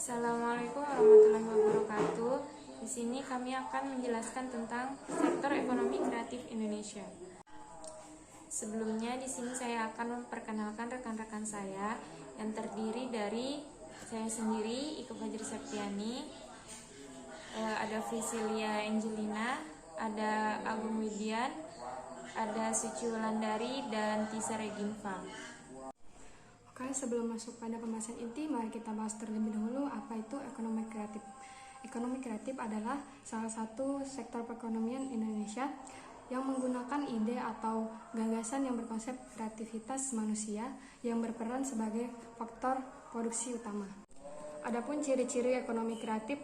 Assalamualaikum warahmatullahi wabarakatuh. Di sini kami akan menjelaskan tentang sektor ekonomi kreatif Indonesia. Sebelumnya di sini saya akan memperkenalkan rekan-rekan saya yang terdiri dari saya sendiri, Iko Fajri Septiani, ada Frisilia Angelina, ada Agung Widian, ada Suci Wulandari, dan Tisa Reginva. Oke, sebelum masuk pada pembahasan inti, mari kita bahas terlebih dahulu apa itu ekonomi kreatif. Ekonomi kreatif adalah salah satu sektor perekonomian Indonesia yang menggunakan ide atau gagasan yang berkonsep kreativitas manusia yang berperan sebagai faktor produksi utama. Adapun ciri-ciri ekonomi kreatif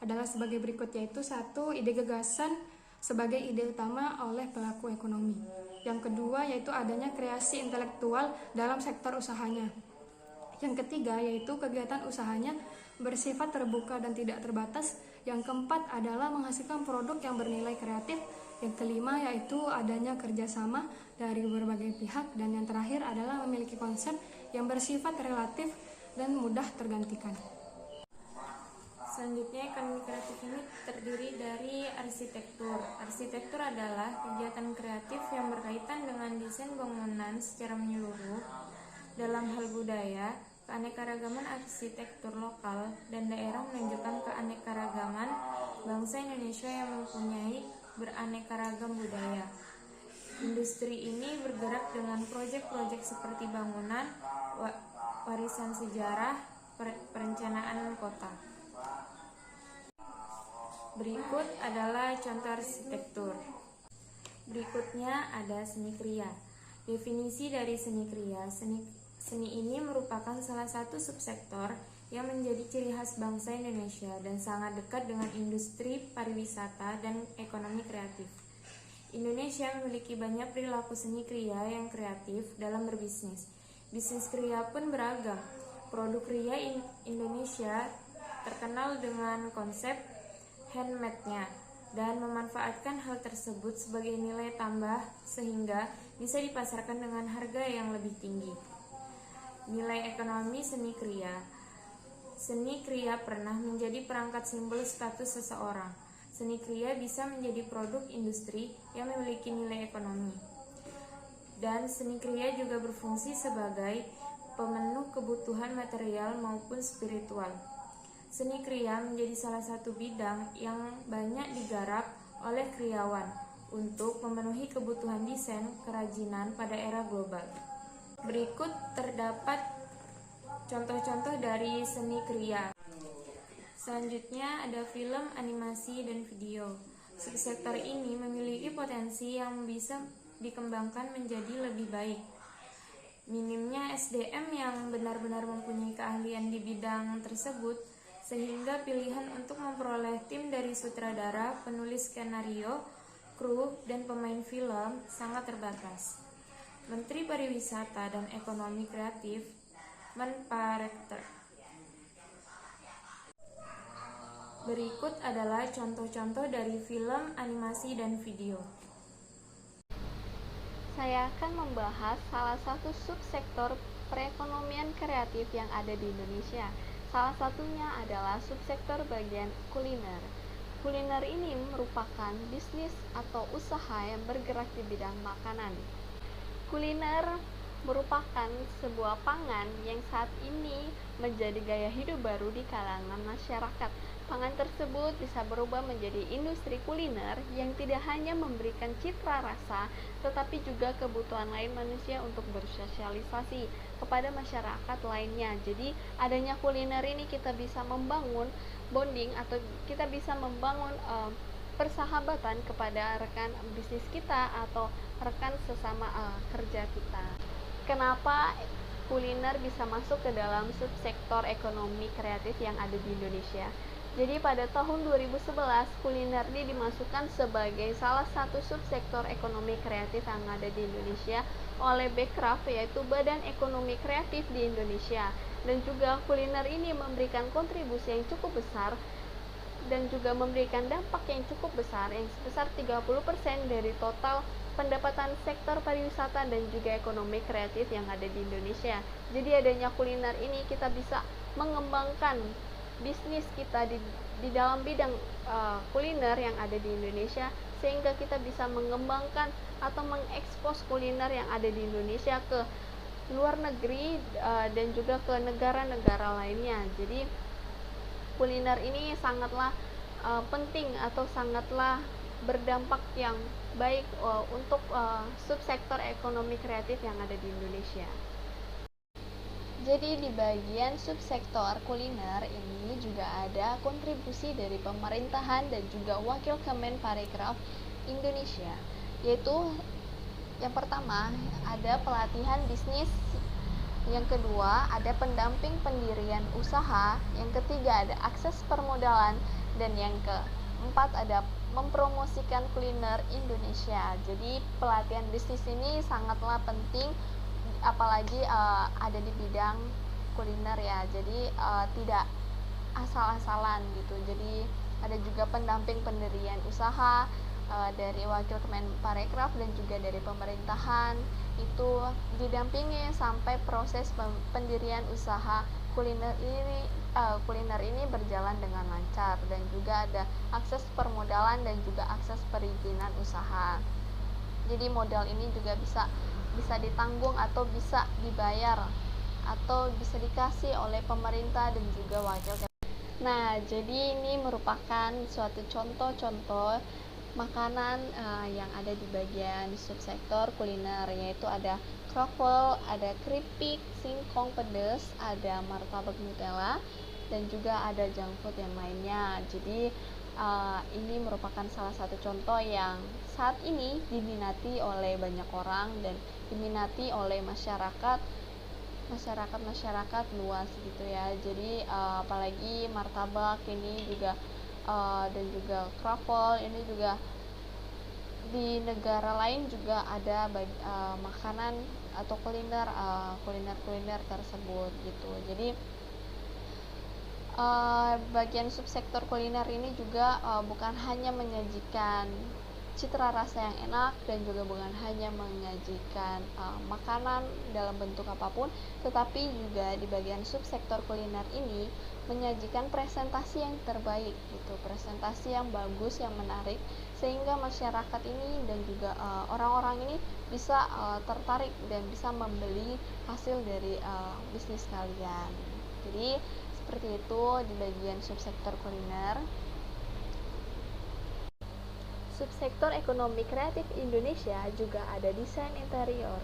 adalah sebagai berikut, yaitu 1. Ide gagasan sebagai ide utama oleh pelaku ekonomi. Yang kedua yaitu adanya kreasi intelektual dalam sektor usahanya. Yang ketiga yaitu kegiatan usahanya bersifat terbuka dan tidak terbatas. Yang keempat adalah menghasilkan produk yang bernilai kreatif. Yang kelima yaitu adanya kerjasama dari berbagai pihak. Dan yang terakhir adalah memiliki konsep yang bersifat relatif dan mudah tergantikan. Selanjutnya, ekonomi kreatif ini terdiri dari arsitektur. Arsitektur adalah kegiatan kreatif yang berkaitan dengan desain bangunan secara menyeluruh. Dalam hal budaya, keanekaragaman arsitektur lokal dan daerah menunjukkan keanekaragaman bangsa Indonesia yang mempunyai beraneka ragam budaya. Industri ini bergerak dengan proyek-proyek seperti bangunan, warisan sejarah, perencanaan kota. Berikut adalah contoh arsitektur. Berikutnya ada seni kriya. Definisi dari seni kriya. Seni ini merupakan salah satu subsektor yang menjadi ciri khas bangsa Indonesia dan sangat dekat dengan industri pariwisata dan ekonomi kreatif. Indonesia memiliki banyak perilaku seni kriya yang kreatif dalam berbisnis. Bisnis kriya pun beragam. Produk kriya Indonesia terkenal dengan konsep handmade-nya dan memanfaatkan hal tersebut sebagai nilai tambah sehingga bisa dipasarkan dengan harga yang lebih tinggi. Nilai ekonomi seni kriya. Seni kriya pernah menjadi perangkat simbol status seseorang. Seni kriya bisa menjadi produk industri yang memiliki nilai ekonomi. Dan seni kriya juga berfungsi sebagai pemenuh kebutuhan material maupun spiritual. Seni kriya menjadi salah satu bidang yang banyak digarap oleh kriyawan untuk memenuhi kebutuhan desain kerajinan pada era global. Berikut terdapat contoh-contoh dari seni kriya. Selanjutnya ada film, animasi, dan video. Subsektor ini memiliki potensi yang bisa dikembangkan menjadi lebih baik. Minimnya SDM yang benar-benar mempunyai keahlian di bidang tersebut sehingga pilihan untuk memperoleh tim dari sutradara, penulis skenario, kru, dan pemain film sangat terbatas. Menteri Pariwisata dan Ekonomi Kreatif, Menparekraf. Berikut adalah contoh-contoh dari film, animasi, dan video. Saya akan membahas salah satu subsektor perekonomian kreatif yang ada di Indonesia. Salah satunya adalah subsektor bagian kuliner. Kuliner ini merupakan bisnis atau usaha yang bergerak di bidang makanan. Kuliner merupakan sebuah pangan yang saat ini menjadi gaya hidup baru di kalangan masyarakat. Pangan tersebut bisa berubah menjadi industri kuliner yang tidak hanya memberikan citra rasa, tetapi juga kebutuhan lain manusia untuk bersosialisasi kepada masyarakat lainnya. Jadi adanya kuliner ini kita bisa membangun bonding atau kita bisa membangun persahabatan kepada rekan bisnis kita atau rekan sesama kerja kita. Kenapa kuliner bisa masuk ke dalam subsektor ekonomi kreatif yang ada di Indonesia? Jadi pada tahun 2011 kuliner ini dimasukkan sebagai salah satu subsektor ekonomi kreatif yang ada di Indonesia oleh Bekraf, yaitu Badan Ekonomi Kreatif di Indonesia. Dan juga kuliner ini memberikan kontribusi yang cukup besar dan juga memberikan dampak yang cukup besar yang sebesar 30% dari total pendapatan sektor pariwisata dan juga ekonomi kreatif yang ada di Indonesia. Jadi adanya kuliner ini kita bisa mengembangkan bisnis kita di dalam bidang kuliner yang ada di Indonesia, sehingga kita bisa mengembangkan atau mengekspos kuliner yang ada di Indonesia ke luar negeri dan juga ke negara-negara lainnya. Jadi kuliner ini sangatlah penting atau sangatlah berdampak yang baik untuk subsektor ekonomi kreatif yang ada di Indonesia. Jadi di bagian subsektor kuliner ini juga ada kontribusi dari pemerintahan dan juga Wakil Kemenparekraf Indonesia, yaitu yang pertama ada pelatihan bisnis, yang kedua ada pendamping pendirian usaha, yang ketiga ada akses permodalan, dan yang keempat ada mempromosikan kuliner Indonesia. Jadi pelatihan bisnis ini sangatlah penting, apalagi ada di bidang kuliner ya. Jadi tidak asal-asalan gitu. Jadi ada juga pendamping pendirian usaha dari Wakil Kemenparekraf dan juga dari pemerintahan, itu didampingi sampai proses pendirian usaha kuliner ini berjalan dengan lancar, dan juga ada akses permodalan dan juga akses perizinan usaha. Jadi modal ini juga bisa ditanggung atau bisa dibayar atau bisa dikasih oleh pemerintah dan juga wakil. Nah, jadi ini merupakan suatu contoh-contoh makanan yang ada di bagian subsektor kuliner, yaitu ada kroffel, ada keripik, singkong pedas, ada martabak Nutella, dan juga ada junk food yang lainnya. Jadi ini merupakan salah satu contoh yang saat ini diminati oleh banyak orang dan diminati oleh masyarakat luas gitu ya. Jadi apalagi martabak ini juga dan juga kroffel ini juga di negara lain juga ada makanan atau kuliner tersebut gitu. Jadi bagian subsektor kuliner ini juga bukan hanya menyajikan citra rasa yang enak dan juga bukan hanya menyajikan makanan dalam bentuk apapun, tetapi juga di bagian subsektor kuliner ini menyajikan presentasi yang terbaik gitu, presentasi yang bagus, yang menarik, sehingga masyarakat ini dan juga orang-orang ini bisa tertarik dan bisa membeli hasil dari bisnis kalian. Jadi seperti itu di bagian subsektor kuliner. Subsektor ekonomi kreatif Indonesia juga ada desain interior.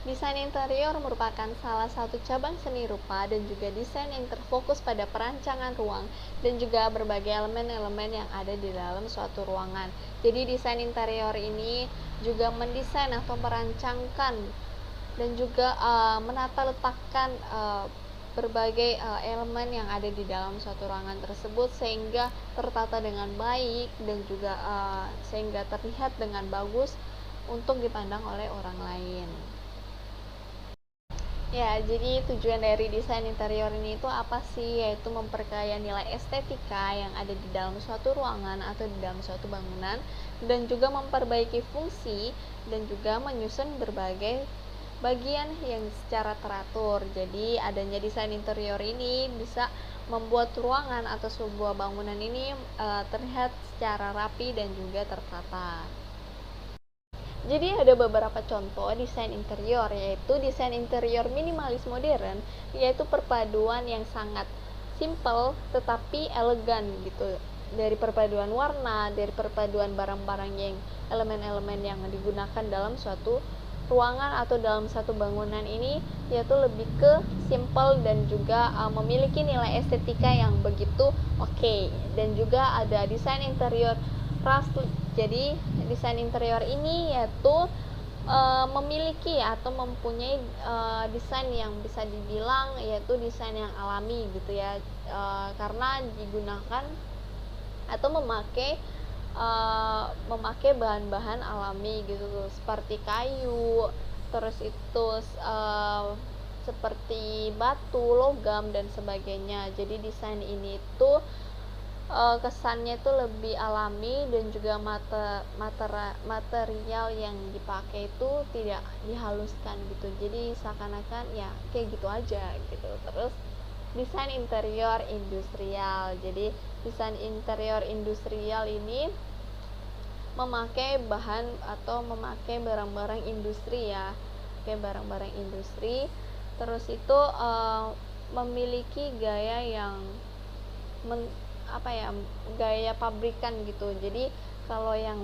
Desain interior merupakan salah satu cabang seni rupa dan juga desain yang terfokus pada perancangan ruang dan juga berbagai elemen-elemen yang ada di dalam suatu ruangan. Jadi desain interior ini juga mendesain atau merancangkan dan juga menata letakkan berbagai elemen yang ada di dalam suatu ruangan tersebut sehingga tertata dengan baik dan juga sehingga terlihat dengan bagus untuk dipandang oleh orang lain. Ya, jadi tujuan dari desain interior ini itu apa sih? Yaitu memperkaya nilai estetika yang ada di dalam suatu ruangan atau di dalam suatu bangunan, dan juga memperbaiki fungsi dan juga menyusun berbagai bagian yang secara teratur. Jadi adanya desain interior ini bisa membuat ruangan atau sebuah bangunan ini terlihat secara rapi dan juga tertata. Jadi ada beberapa contoh desain interior, yaitu desain interior minimalis modern, yaitu perpaduan yang sangat simple tetapi elegan gitu, dari perpaduan warna, dari perpaduan barang-barang yang elemen-elemen yang digunakan dalam suatu ruangan atau dalam satu bangunan ini, yaitu lebih ke simple dan juga memiliki nilai estetika yang begitu oke. Dan juga ada desain interior rustic. Jadi desain interior ini yaitu memiliki atau mempunyai desain yang bisa dibilang yaitu desain yang alami gitu ya, karena digunakan atau memakai bahan-bahan alami gitu, seperti kayu, terus itu seperti batu, logam dan sebagainya. Jadi desain ini tuh kesannya itu lebih alami dan juga material yang dipakai itu tidak dihaluskan gitu. Jadi seakan-akan ya kayak gitu aja gitu. Terus desain interior industrial. Jadi desain interior industrial ini memakai bahan atau memakai barang-barang industri ya, pakai barang-barang industri. Terus itu memiliki gaya yang gaya pabrikan gitu. Jadi kalau yang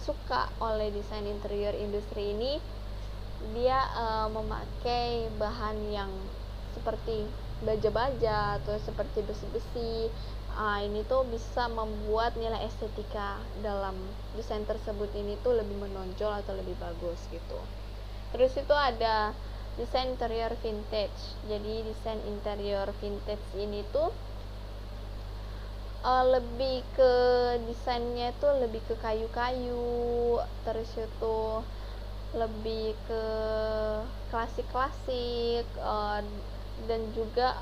suka oleh desain interior industri ini, dia memakai bahan yang seperti baja-baja atau seperti besi-besi. Ini tuh bisa membuat nilai estetika dalam desain tersebut ini tuh lebih menonjol atau lebih bagus gitu. Terus itu ada desain interior vintage. Jadi desain interior vintage ini tuh lebih ke desainnya itu lebih ke kayu-kayu, terus itu lebih ke klasik-klasik, dan juga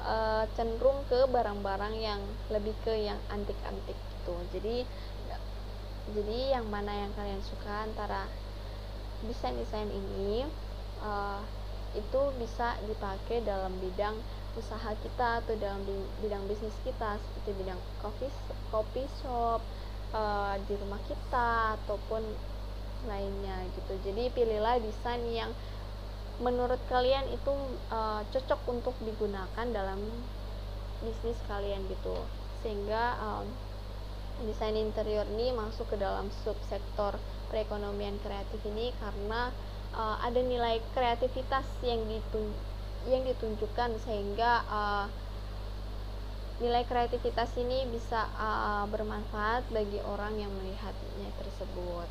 cenderung ke barang-barang yang lebih ke yang antik-antik gitu. Jadi yang mana yang kalian suka antara desain-desain ini, itu bisa dipakai dalam bidang usaha kita atau dalam bidang bisnis kita, seperti bidang coffee shop, di rumah kita ataupun lainnya gitu. Jadi pilihlah desain yang menurut kalian itu cocok untuk digunakan dalam bisnis kalian gitu, sehingga desain interior ini masuk ke dalam subsektor perekonomian kreatif ini karena ada nilai kreativitas yang ditunjukkan, sehingga nilai kreativitas ini bisa bermanfaat bagi orang yang melihatnya tersebut.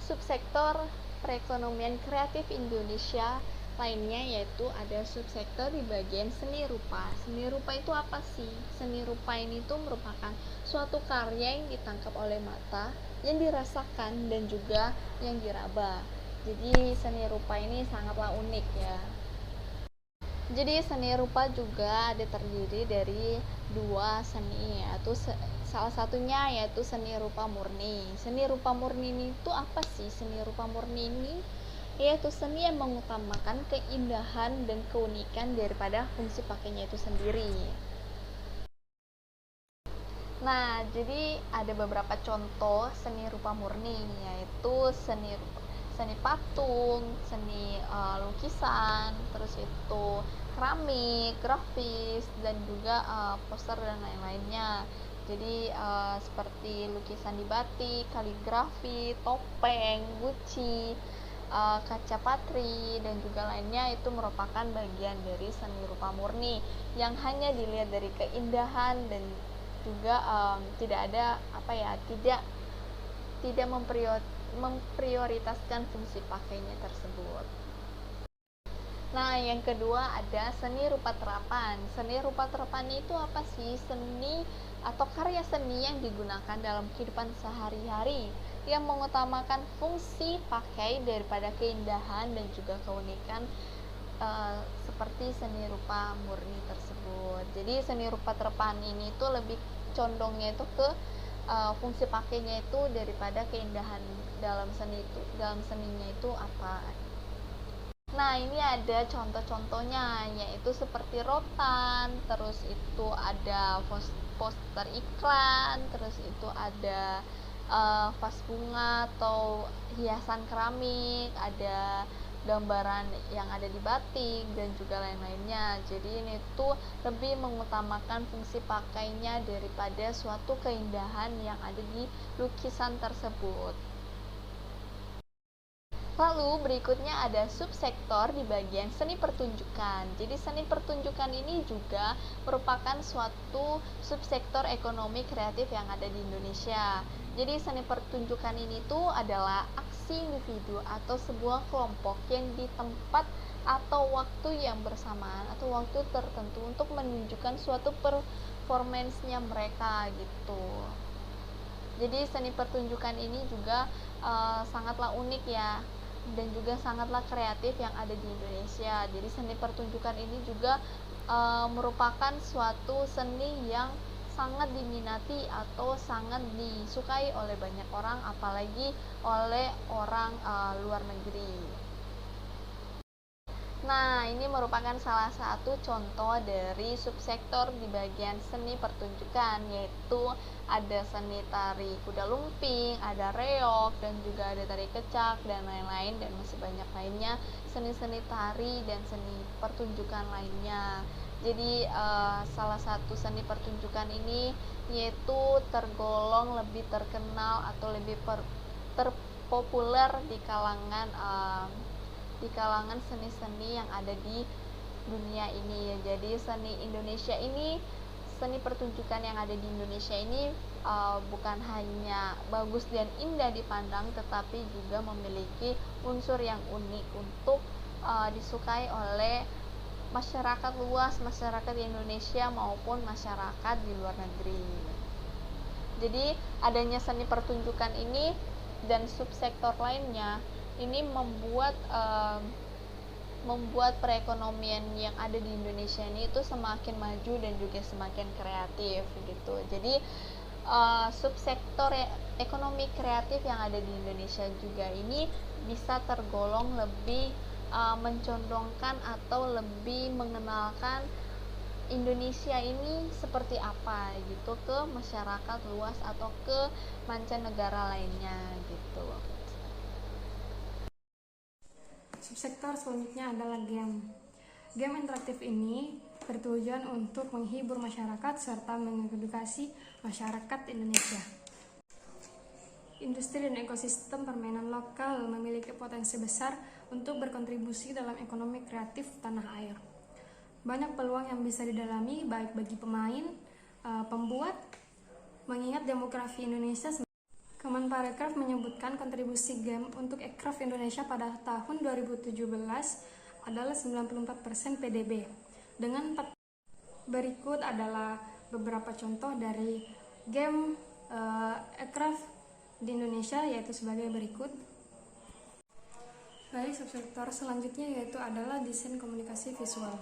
Subsektor perekonomian kreatif Indonesia lainnya yaitu ada subsektor di bagian seni rupa. Seni rupa itu apa sih? Seni rupa ini tuh merupakan suatu karya yang ditangkap oleh mata, yang dirasakan dan juga yang diraba. Jadi seni rupa ini sangatlah unik ya. Jadi seni rupa juga ada terdiri dari dua seni, yaitu salah satunya yaitu seni rupa murni. Seni rupa murni itu apa sih? Seni rupa murni ini yaitu seni yang mengutamakan keindahan dan keunikan daripada fungsi pakainya itu sendiri. Nah, jadi ada beberapa contoh seni rupa murni, yaitu seni patung, seni lukisan, terus itu keramik, grafis, dan juga poster dan lain-lainnya. Jadi seperti lukisan di batik, kaligrafi, topeng, guci, kaca patri, dan juga lainnya itu merupakan bagian dari seni rupa murni yang hanya dilihat dari keindahan dan juga tidak memprioritaskan fungsi pakainya tersebut. Nah, yang kedua ada seni rupa terapan. Seni rupa terapan itu apa sih? Seni atau karya seni yang digunakan dalam kehidupan sehari-hari yang mengutamakan fungsi pakai daripada keindahan dan juga keunikan, seperti seni rupa murni tersebut. Jadi seni rupa terapan ini tuh lebih condongnya itu ke fungsi pakainya itu daripada keindahan dalam seninya itu apa. Nah, ini ada contoh-contohnya, yaitu seperti rotan, terus itu ada poster iklan, terus itu ada vas bunga atau hiasan keramik, ada gambaran yang ada di batik dan juga lain-lainnya. Jadi ini tuh lebih mengutamakan fungsi pakainya daripada suatu keindahan yang ada di lukisan tersebut. Lalu berikutnya ada subsektor di bagian seni pertunjukan. Jadi seni pertunjukan ini juga merupakan suatu subsektor ekonomi kreatif yang ada di Indonesia. Jadi seni pertunjukan ini tuh adalah aksi individu atau sebuah kelompok yang di tempat atau waktu yang bersamaan atau waktu tertentu untuk menunjukkan suatu performance-nya mereka gitu. Jadi seni pertunjukan ini juga sangatlah unik ya, dan juga sangatlah kreatif yang ada di Indonesia. Jadi seni pertunjukan ini juga merupakan suatu seni yang sangat diminati atau sangat disukai oleh banyak orang, apalagi oleh orang luar negeri. Nah, ini merupakan salah satu contoh dari subsektor di bagian seni pertunjukan, yaitu ada seni tari kuda lumping, ada reog, dan juga ada tari kecak, dan lain-lain, dan masih banyak lainnya, seni-seni tari dan seni pertunjukan lainnya. Jadi, salah satu seni pertunjukan ini yaitu tergolong lebih terkenal atau lebih terpopuler di kalangan seni-seni yang ada di dunia ini ya. Jadi seni pertunjukan yang ada di Indonesia ini bukan hanya bagus dan indah dipandang, tetapi juga memiliki unsur yang unik untuk disukai oleh masyarakat luas, masyarakat di Indonesia maupun masyarakat di luar negeri. Jadi adanya seni pertunjukan ini dan subsektor lainnya ini membuat perekonomian yang ada di Indonesia ini itu semakin maju dan juga semakin kreatif gitu. Jadi subsektor ekonomi kreatif yang ada di Indonesia juga ini bisa tergolong lebih mencondongkan atau lebih mengenalkan Indonesia ini seperti apa gitu ke masyarakat luas atau ke mancanegara lainnya gitu. Subsektor selanjutnya adalah game. Game interaktif ini bertujuan untuk menghibur masyarakat serta mengedukasi masyarakat Indonesia. Industri dan ekosistem permainan lokal memiliki potensi besar untuk berkontribusi dalam ekonomi kreatif tanah air. Banyak peluang yang bisa didalami baik bagi pemain, pembuat, mengingat demografi Indonesia. Kemenparekraf menyebutkan kontribusi game untuk ekraf Indonesia pada tahun 2017 adalah 94% PDB. Berikut adalah beberapa contoh dari game ekraf di Indonesia, yaitu sebagai berikut. Baik, subsektor selanjutnya yaitu adalah desain komunikasi visual.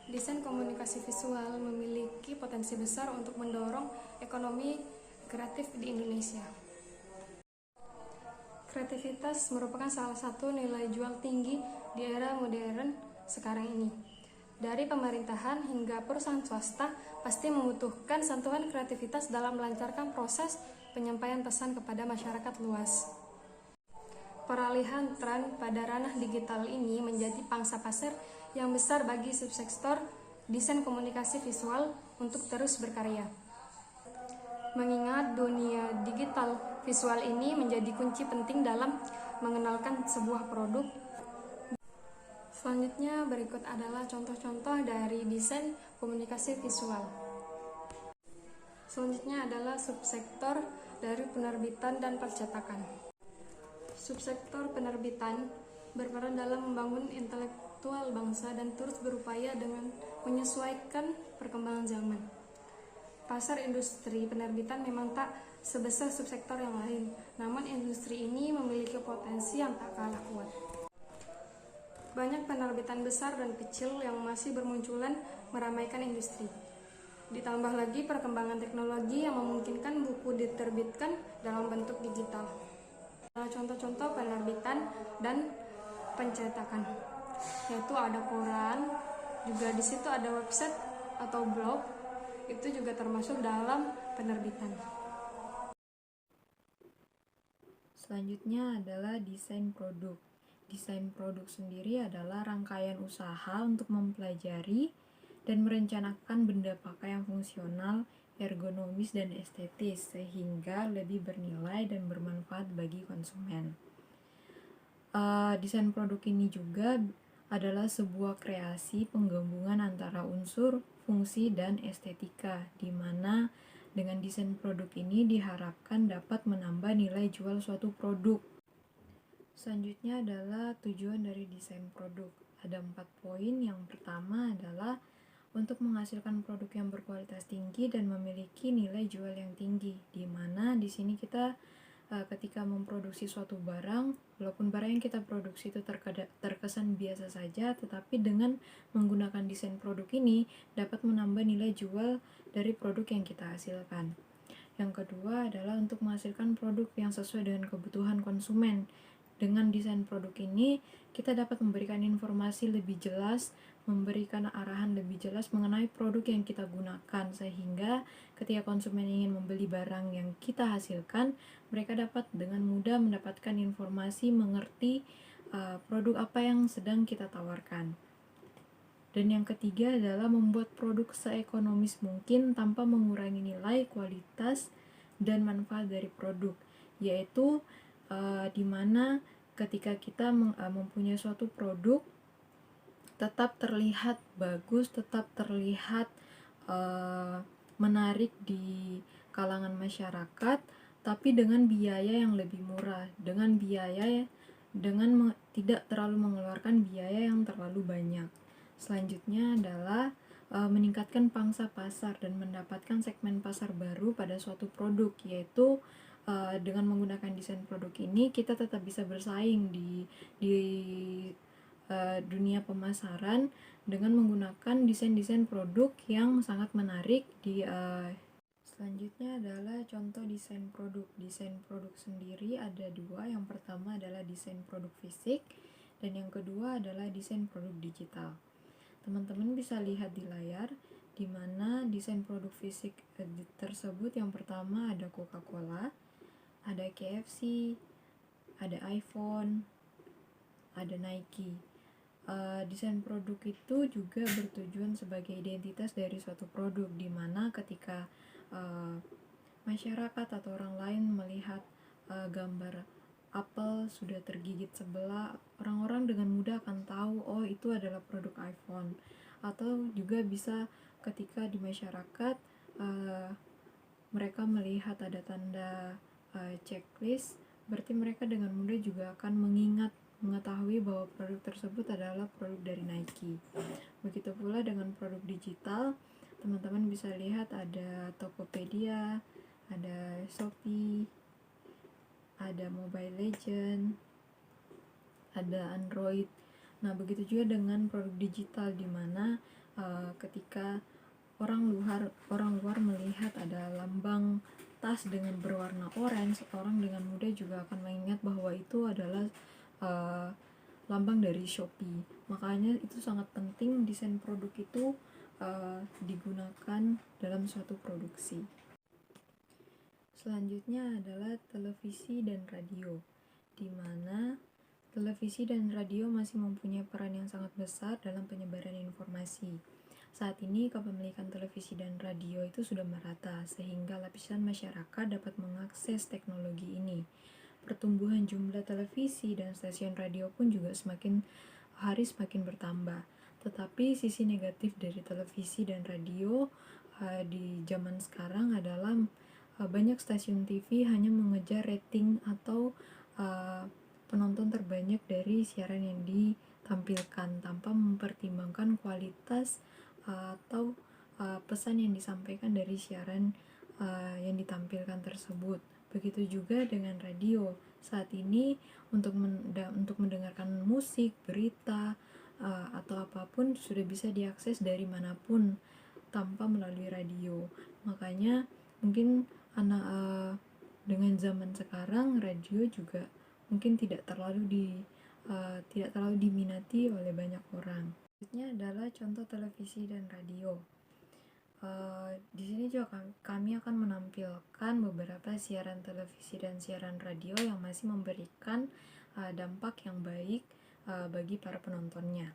Desain komunikasi visual memiliki potensi besar untuk mendorong ekonomi kreatif di Indonesia. Kreativitas merupakan salah satu nilai jual tinggi di era modern sekarang ini. Dari pemerintahan hingga perusahaan swasta pasti membutuhkan sentuhan kreativitas dalam melancarkan proses penyampaian pesan kepada masyarakat luas. Peralihan tren pada ranah digital ini menjadi pangsa pasar yang besar bagi subsektor desain komunikasi visual untuk terus berkarya. Mengingat dunia digital visual ini menjadi kunci penting dalam mengenalkan sebuah produk. Selanjutnya berikut adalah contoh-contoh dari desain komunikasi visual. Selanjutnya adalah subsektor dari penerbitan dan percetakan. Subsektor penerbitan berperan dalam membangun intelektual bangsa dan terus berupaya dengan menyesuaikan perkembangan zaman. Pasar industri penerbitan memang tak sebesar subsektor yang lain, namun industri ini memiliki potensi yang tak kalah kuat. Banyak penerbitan besar dan kecil yang masih bermunculan meramaikan industri. Ditambah lagi perkembangan teknologi yang memungkinkan buku diterbitkan dalam bentuk digital. Contoh-contoh penerbitan dan pencetakan, yaitu ada koran, juga di situ ada website atau blog, itu juga termasuk dalam penerbitan. Selanjutnya adalah desain produk. Desain produk sendiri adalah rangkaian usaha untuk mempelajari dan merencanakan benda pakai yang fungsional, ergonomis, dan estetis sehingga lebih bernilai dan bermanfaat bagi konsumen. Desain produk ini juga adalah sebuah kreasi penggabungan antara unsur, fungsi, dan estetika, di mana dengan desain produk ini diharapkan dapat menambah nilai jual suatu produk. Selanjutnya adalah tujuan dari desain produk. Ada 4 poin. Yang pertama adalah untuk menghasilkan produk yang berkualitas tinggi dan memiliki nilai jual yang tinggi, di mana di sini kita ketika memproduksi suatu barang, walaupun barang yang kita produksi itu terkesan biasa saja, tetapi dengan menggunakan desain produk ini dapat menambah nilai jual dari produk yang kita hasilkan. Yang kedua adalah untuk menghasilkan produk yang sesuai dengan kebutuhan konsumen, Dengan desain produk ini, kita dapat memberikan informasi lebih jelas, memberikan arahan lebih jelas mengenai produk yang kita gunakan, sehingga ketika konsumen ingin membeli barang yang kita hasilkan, mereka dapat dengan mudah mendapatkan informasi, mengerti produk apa yang sedang kita tawarkan. Dan yang ketiga adalah membuat produk seekonomis mungkin tanpa mengurangi nilai, kualitas, dan manfaat dari produk, yaitu dimana ketika kita mempunyai suatu produk tetap terlihat bagus, tetap terlihat menarik di kalangan masyarakat, tapi dengan biaya yang lebih murah, dengan tidak terlalu mengeluarkan biaya yang terlalu banyak. Selanjutnya adalah meningkatkan pangsa pasar dan mendapatkan segmen pasar baru pada suatu produk, yaitu dengan menggunakan desain produk ini kita tetap bisa bersaing di dunia pemasaran dengan menggunakan desain-desain produk yang sangat menarik Selanjutnya adalah contoh desain produk. Desain produk sendiri ada dua. Yang pertama adalah desain produk fisik dan yang kedua adalah desain produk digital. Teman-teman bisa lihat di layar di mana desain produk fisik tersebut yang pertama ada Coca-Cola, ada KFC, ada iPhone, ada Nike. Desain produk itu juga bertujuan sebagai identitas dari suatu produk, di mana ketika masyarakat atau orang lain melihat gambar apel sudah tergigit sebelah, orang-orang dengan mudah akan tahu oh itu adalah produk iPhone. Atau juga bisa ketika di masyarakat mereka melihat ada tanda checklist, berarti mereka dengan mudah juga akan mengetahui bahwa produk tersebut adalah produk dari Nike. Begitu pula dengan produk digital, teman-teman bisa lihat ada Tokopedia, ada Shopee, ada Mobile Legends, ada Android. Nah, begitu juga dengan produk digital, di mana ketika orang luar melihat ada lambang tas dengan berwarna orange, orang dengan mudah juga akan mengingat bahwa itu adalah lambang dari Shopee. Makanya itu sangat penting desain produk itu digunakan dalam suatu produksi. Selanjutnya adalah televisi dan radio, di mana televisi dan radio masih mempunyai peran yang sangat besar dalam penyebaran informasi. Saat ini kepemilikan televisi dan radio itu sudah merata, sehingga lapisan masyarakat dapat mengakses teknologi ini. Pertumbuhan jumlah televisi dan stasiun radio pun juga semakin hari semakin bertambah. Tetapi sisi negatif dari televisi dan radio di zaman sekarang adalah banyak stasiun TV hanya mengejar rating atau penonton terbanyak dari siaran yang ditampilkan tanpa mempertimbangkan kualitas atau pesan yang disampaikan dari siaran yang ditampilkan tersebut. Begitu juga dengan radio. Saat ini untuk mendengarkan musik, berita, atau apapun sudah bisa diakses dari manapun tanpa melalui radio. Makanya mungkin dengan zaman sekarang radio juga mungkin tidak terlalu diminati oleh banyak orang. Selanjutnya adalah contoh televisi dan radio. Di sini juga kami akan menampilkan beberapa siaran televisi dan siaran radio yang masih memberikan dampak yang baik bagi para penontonnya.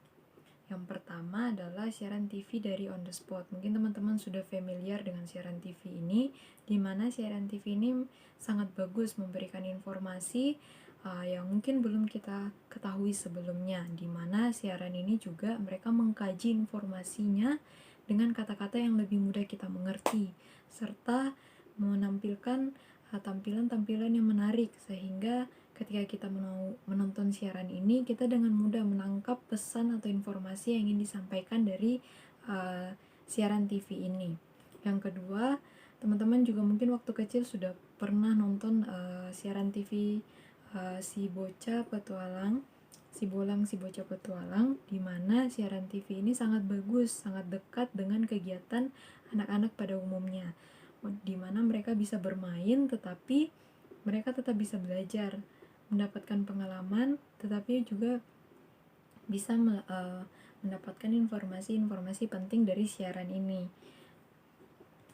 Yang pertama adalah siaran TV dari On The Spot. Mungkin teman-teman sudah familiar dengan siaran TV ini, di mana siaran TV ini sangat bagus memberikan informasi yang mungkin belum kita ketahui sebelumnya, di mana siaran ini juga mereka mengkaji informasinya dengan kata-kata yang lebih mudah kita mengerti, serta menampilkan tampilan-tampilan yang menarik, sehingga ketika kita menonton siaran ini, kita dengan mudah menangkap pesan atau informasi yang ingin disampaikan dari siaran TV ini. Yang kedua, teman-teman juga mungkin waktu kecil sudah pernah nonton siaran TV Si Bocah Petualang, Si Bolang Si Bocah Petualang, di mana siaran TV ini sangat bagus, sangat dekat dengan kegiatan anak-anak pada umumnya, di mana mereka bisa bermain tetapi mereka tetap bisa belajar. mendapatkan pengalaman, tetapi juga bisa mendapatkan informasi-informasi penting dari siaran ini.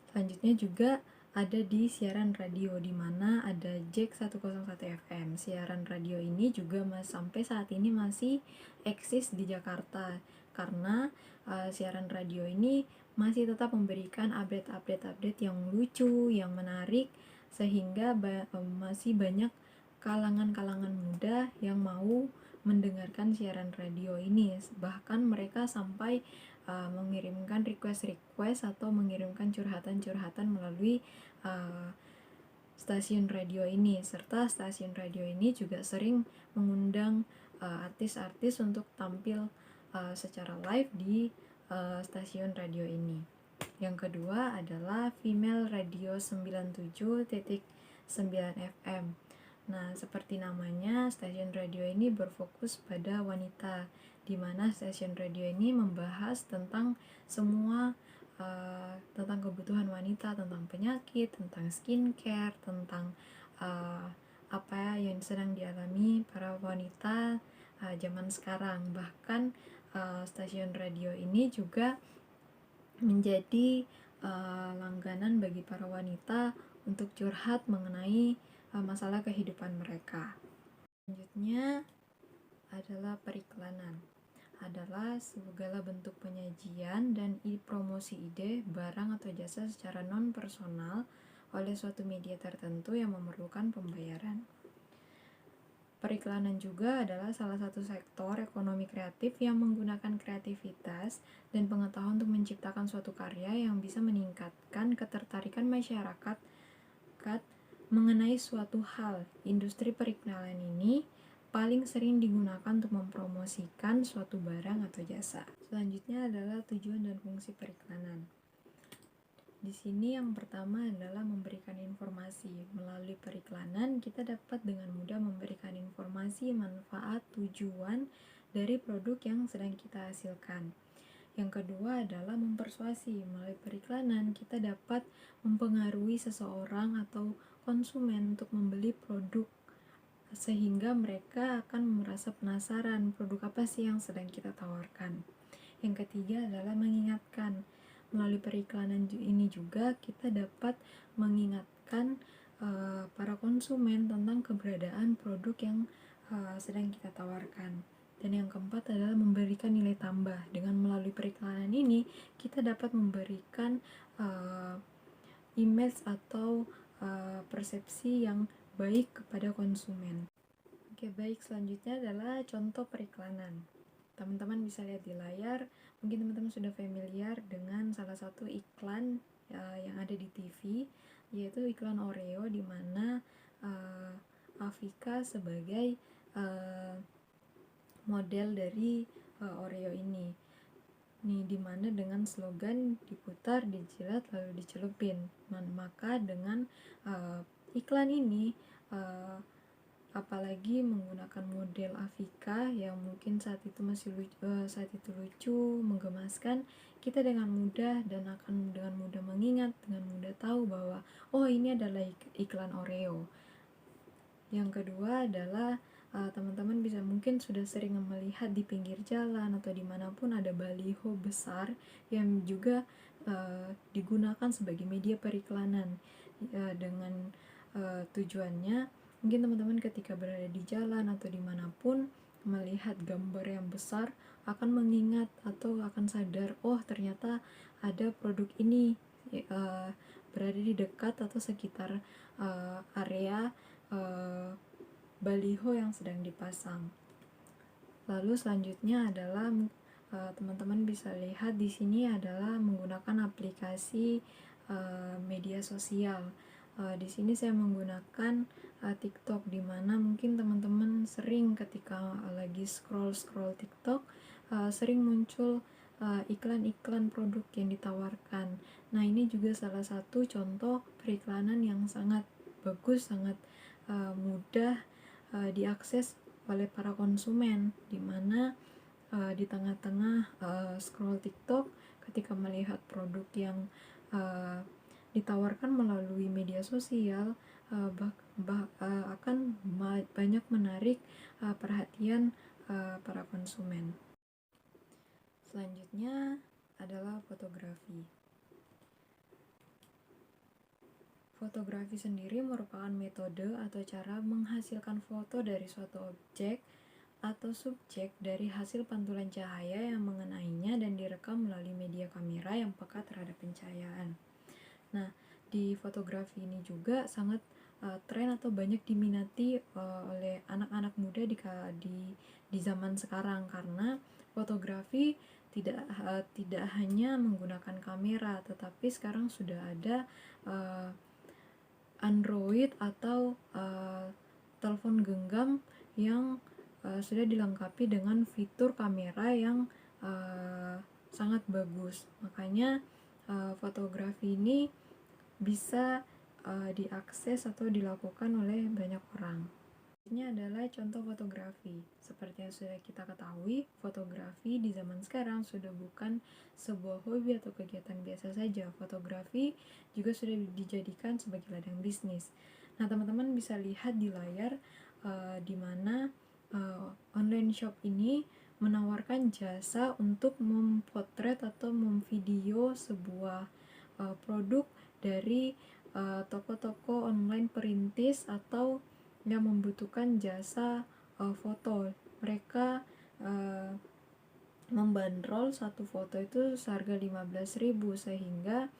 Selanjutnya juga ada di siaran radio, di mana ada Jack 101 FM. Siaran radio ini juga sampai saat ini masih eksis di Jakarta, karena siaran radio ini masih tetap memberikan update-update yang lucu, yang menarik, sehingga masih banyak kalangan-kalangan muda yang mau mendengarkan siaran radio ini. Bahkan mereka sampai mengirimkan request atau mengirimkan curhatan-curhatan melalui stasiun radio ini, serta stasiun radio ini juga sering mengundang artis-artis untuk tampil secara live di stasiun radio ini. Yang kedua adalah Female Radio 97.9 FM. Nah, seperti namanya, stasiun radio ini berfokus pada wanita, di mana stasiun radio ini membahas tentang semua tentang kebutuhan wanita, tentang penyakit, tentang skincare, tentang apa yang sedang dialami para wanita zaman sekarang. Bahkan stasiun radio ini juga menjadi langganan bagi para wanita untuk curhat mengenai masalah kehidupan mereka. Selanjutnya adalah periklanan. Adalah segala bentuk penyajian dan promosi ide, barang atau jasa secara non-personal oleh suatu media tertentu yang memerlukan pembayaran. Periklanan juga adalah salah satu sektor ekonomi kreatif yang menggunakan kreativitas dan pengetahuan untuk menciptakan suatu karya yang bisa meningkatkan ketertarikan masyarakat mengenai suatu hal. Industri periklanan ini paling sering digunakan untuk mempromosikan suatu barang atau jasa. Selanjutnya adalah tujuan dan fungsi periklanan. Di sini yang pertama adalah memberikan informasi. Melalui periklanan, kita dapat dengan mudah memberikan informasi, manfaat, tujuan dari produk yang sedang kita hasilkan. Yang kedua adalah mempersuasi. Melalui periklanan, kita dapat mempengaruhi seseorang atau konsumen untuk membeli produk, sehingga mereka akan merasa penasaran produk apa sih yang sedang kita tawarkan. Yang ketiga adalah mengingatkan. Melalui periklanan ini juga kita dapat mengingatkan para konsumen tentang keberadaan produk yang sedang kita tawarkan. Dan yang keempat adalah memberikan nilai tambah. Dengan melalui periklanan ini kita dapat memberikan image atau persepsi yang baik kepada konsumen. Oke, baik, selanjutnya adalah contoh periklanan. Teman-teman bisa lihat di layar, mungkin teman-teman sudah familiar dengan salah satu iklan yang ada di TV, yaitu iklan Oreo, di mana Afika sebagai model dari Oreo ini. Dimana dengan slogan diputar, dijilat, lalu dicelupin. Maka dengan iklan ini, apalagi menggunakan model Afika yang mungkin saat itu masih lucu, menggemaskan, kita dengan mudah dan akan dengan mudah mengingat, dengan mudah tahu bahwa ini adalah iklan Oreo. Yang kedua adalah teman-teman bisa mungkin sudah sering melihat di pinggir jalan atau dimanapun ada baliho besar yang juga digunakan sebagai media periklanan, dengan tujuannya mungkin teman-teman ketika berada di jalan atau dimanapun melihat gambar yang besar akan mengingat atau akan sadar, ternyata ada produk ini berada di dekat atau sekitar area baliho yang sedang dipasang. Lalu selanjutnya adalah teman-teman bisa lihat di sini adalah menggunakan aplikasi media sosial. Di sini saya menggunakan TikTok, di mana mungkin teman-teman sering ketika lagi scroll TikTok sering muncul iklan-iklan produk yang ditawarkan. Nah, ini juga salah satu contoh periklanan yang sangat bagus, sangat mudah diakses oleh para konsumen, di mana di tengah-tengah scroll TikTok, ketika melihat produk yang ditawarkan melalui media sosial, akan banyak menarik perhatian para konsumen. Selanjutnya adalah fotografi. Fotografi sendiri merupakan metode atau cara menghasilkan foto dari suatu objek atau subjek dari hasil pantulan cahaya yang mengenainya dan direkam melalui media kamera yang peka terhadap pencahayaan. Nah, di fotografi ini juga sangat tren atau banyak diminati oleh anak-anak muda di zaman sekarang, karena fotografi tidak hanya menggunakan kamera, tetapi sekarang sudah ada Android atau telepon genggam yang sudah dilengkapi dengan fitur kamera yang sangat bagus. Makanya fotografi ini bisa diakses atau dilakukan oleh banyak orang. Ini adalah contoh fotografi. Seperti yang sudah kita ketahui, fotografi di zaman sekarang sudah bukan sebuah hobi atau kegiatan biasa saja. Fotografi juga sudah dijadikan sebagai ladang bisnis. Nah, teman-teman bisa lihat di layar di mana online shop ini menawarkan jasa untuk mempotret atau memvideo sebuah produk dari toko-toko online perintis atau yang membutuhkan jasa foto. Mereka membandrol satu foto itu seharga 15.000 sehingga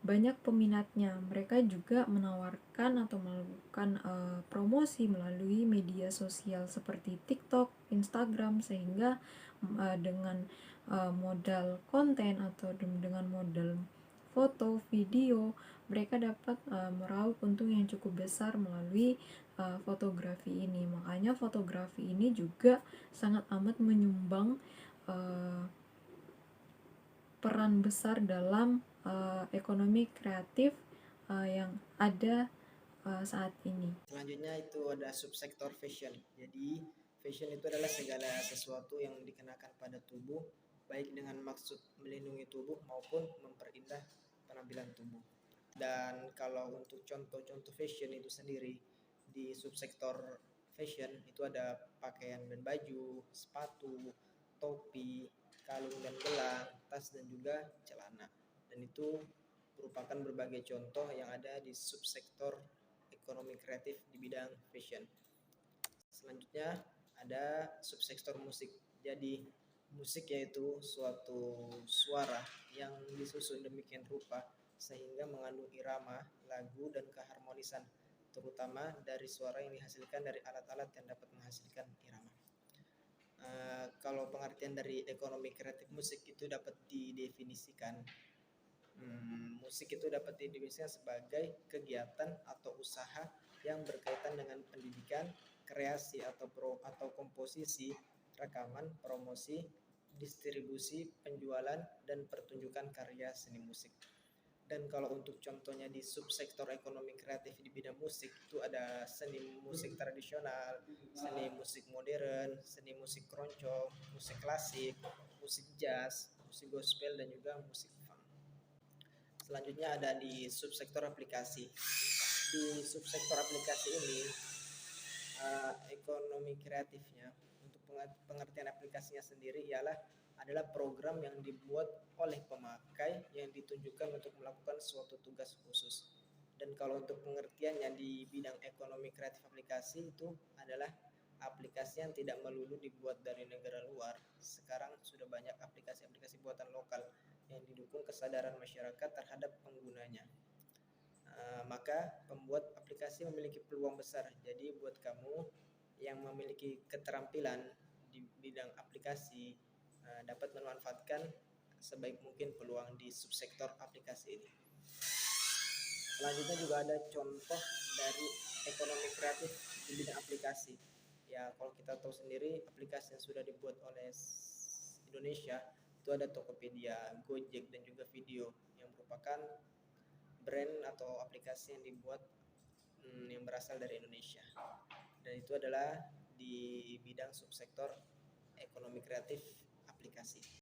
banyak peminatnya. Mereka juga menawarkan atau melakukan promosi melalui media sosial seperti TikTok, Instagram, sehingga dengan modal konten atau dengan modal foto, video, mereka dapat meraup untung yang cukup besar melalui fotografi ini. Makanya fotografi ini juga sangat amat menyumbang peran besar dalam ekonomi kreatif yang ada saat ini. Selanjutnya itu ada subsektor fashion. Jadi fashion itu adalah segala sesuatu yang dikenakan pada tubuh, baik dengan maksud melindungi tubuh maupun memperindah penampilan tubuh. Dan kalau untuk contoh-contoh fashion itu sendiri, di subsektor fashion itu ada pakaian dan baju, sepatu, topi, kalung dan gelang, tas dan juga celana. Dan itu merupakan berbagai contoh yang ada di subsektor ekonomi kreatif di bidang fashion. Selanjutnya ada subsektor musik. Jadi musik yaitu suatu suara yang disusun demikian rupa sehingga mengandung irama, lagu, dan keharmonisan, terutama dari suara yang dihasilkan dari alat-alat yang dapat menghasilkan irama. Kalau pengertian dari ekonomi kreatif musik itu dapat didefinisikan, musik itu dapat didefinisikan sebagai kegiatan atau usaha yang berkaitan dengan pendidikan, kreasi atau komposisi, rekaman, promosi, distribusi, penjualan, dan pertunjukan karya seni musik. Dan kalau untuk contohnya di subsektor ekonomi kreatif di bidang musik itu ada seni musik tradisional, seni musik modern, seni musik keroncong, musik klasik, musik jazz, musik gospel, dan juga musik funk. Selanjutnya ada di subsektor aplikasi. Di subsektor aplikasi ini ekonomi kreatifnya untuk pengertian aplikasinya sendiri adalah program yang dibuat oleh pemakai yang ditunjukkan untuk melakukan suatu tugas khusus. Dan kalau untuk pengertiannya di bidang ekonomi kreatif aplikasi itu adalah aplikasi yang tidak melulu dibuat dari negara luar. Sekarang sudah banyak aplikasi-aplikasi buatan lokal yang didukung kesadaran masyarakat terhadap penggunanya. Maka pembuat aplikasi memiliki peluang besar. Jadi buat kamu yang memiliki keterampilan di bidang aplikasi dapat memanfaatkan sebaik mungkin peluang di subsektor aplikasi ini. Selanjutnya juga ada contoh dari ekonomi kreatif di bidang aplikasi. Ya, kalau kita tahu sendiri aplikasi yang sudah dibuat oleh Indonesia itu ada Tokopedia, Gojek, dan juga Video yang merupakan brand atau aplikasi yang dibuat yang berasal dari Indonesia. Dan itu adalah di bidang subsektor ekonomi kreatif aplikasi.